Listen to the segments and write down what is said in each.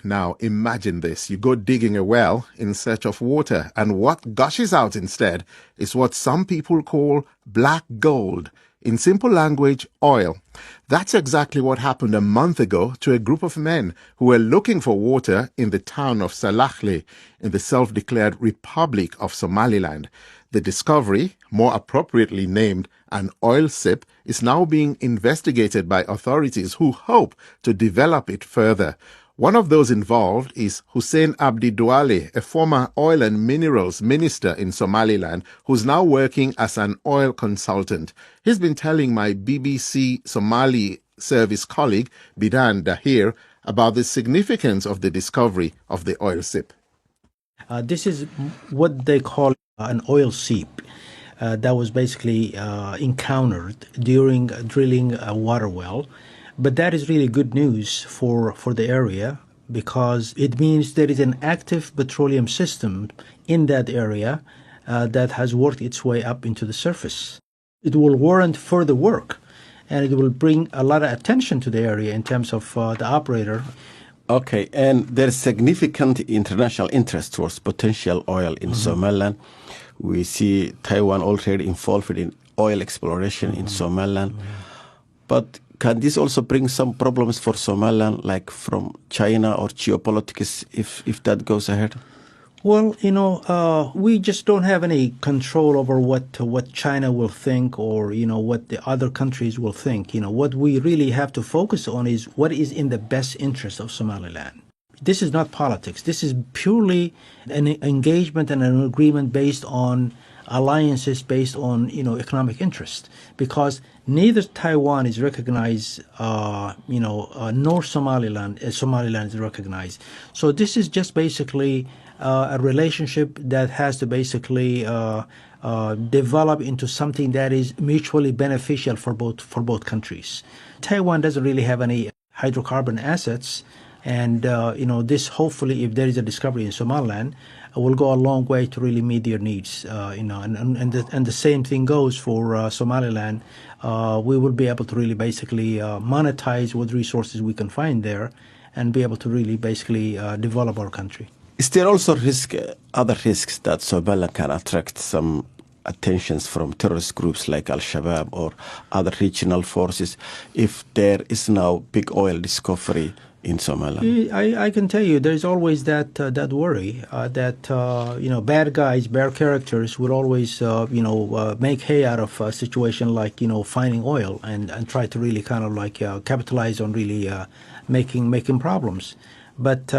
Now imagine this. You go digging a well in search of water, and what gushes out instead is what some people call black gold. In simple language, oil. That's exactly what happened a month ago to a group of men who were looking for water in the town of Salaxley in the self-declared Republic of Somaliland. The discovery, more appropriately named an oil sip, is now being investigated by authorities who hope to develop it further. One of those involved is Hussein Abdi Duale, a former oil and minerals minister in Somaliland, who's now working as an oil consultant. He's been telling my BBC Somali service colleague, Bidhaan Dahir, about the significance of the discovery of the oil sip. This is what they call an oil seep that was basically encountered during drilling a water well. But that is really good news for the area, because it means there is an active petroleum system in that area that has worked its way up into the surface. It will warrant further work, and it will bring a lot of attention to the area in terms of the operator. Okay, and there's significant international interest towards potential oil in Somaliland. We see Taiwan already involved in oil exploration in Somaliland. But can this also bring some problems for Somaliland, like from China or geopolitics, if that goes ahead? Well, we just don't have any control over what China will think, or, what the other countries will think. What we really have to focus on is what is in the best interest of Somaliland. This is not politics. This is purely an engagement and an agreement based on alliances, based on, economic interest, because neither Taiwan is recognized, nor Somaliland is recognized. So this is just basically a relationship that has to basically develop into something that is mutually beneficial for both countries. Taiwan doesn't really have any hydrocarbon assets, and this, hopefully, if there is a discovery in Somaliland, will go a long way to really meet their needs. And the same thing goes for Somaliland. We will be able to really basically monetize what resources we can find there, and be able to really basically develop our country. Is there also other risks that Somaliland can attract some attentions from terrorist groups like Al-Shabaab or other regional forces if there is now big oil discovery in Somaliland? I can tell you, there's always that worry that bad guys, bad characters would always make hay out of a situation like finding oil and try to really kind of like capitalize on really making problems. But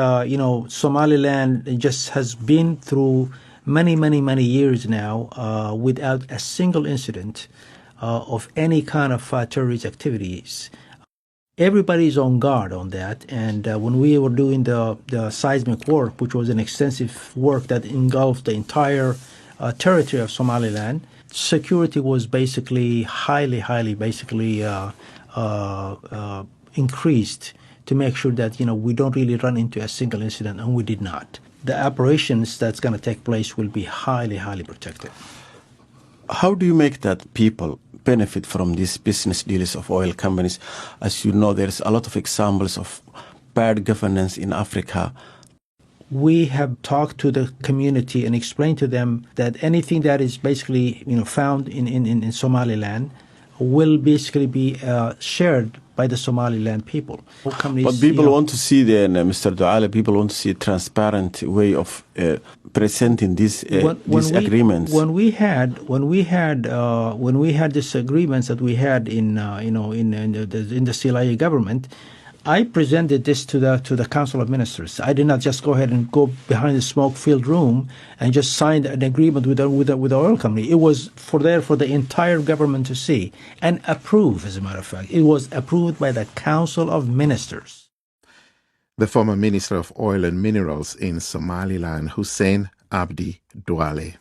Somaliland just has been through many years now without a single incident of any kind of terrorist activities. Everybody's on guard on that, and when we were doing the seismic work, which was an extensive work that engulfed the entire territory of Somaliland, security was basically highly basically increased to make sure that we don't really run into a single incident, and we did not. The operations that's going to take place will be highly protected. How do you make that people benefit from these business deals of oil companies? As you know, there's a lot of examples of bad governance in Africa. We have talked to the community and explained to them that anything that is basically found in Somaliland will basically be shared by the Somaliland people. But people want to see Mr. Duale, people want to see a transparent way of presenting these agreements. When we had these agreements that we had in the CLIA government, I presented this to the Council of Ministers. I did not just go ahead and go behind the smoke-filled room and just sign an agreement with the oil company. It was for the entire government to see and approve. As a matter of fact, it was approved by the Council of Ministers. The former Minister of Oil and Minerals in Somaliland, Hussein Abdi Duale.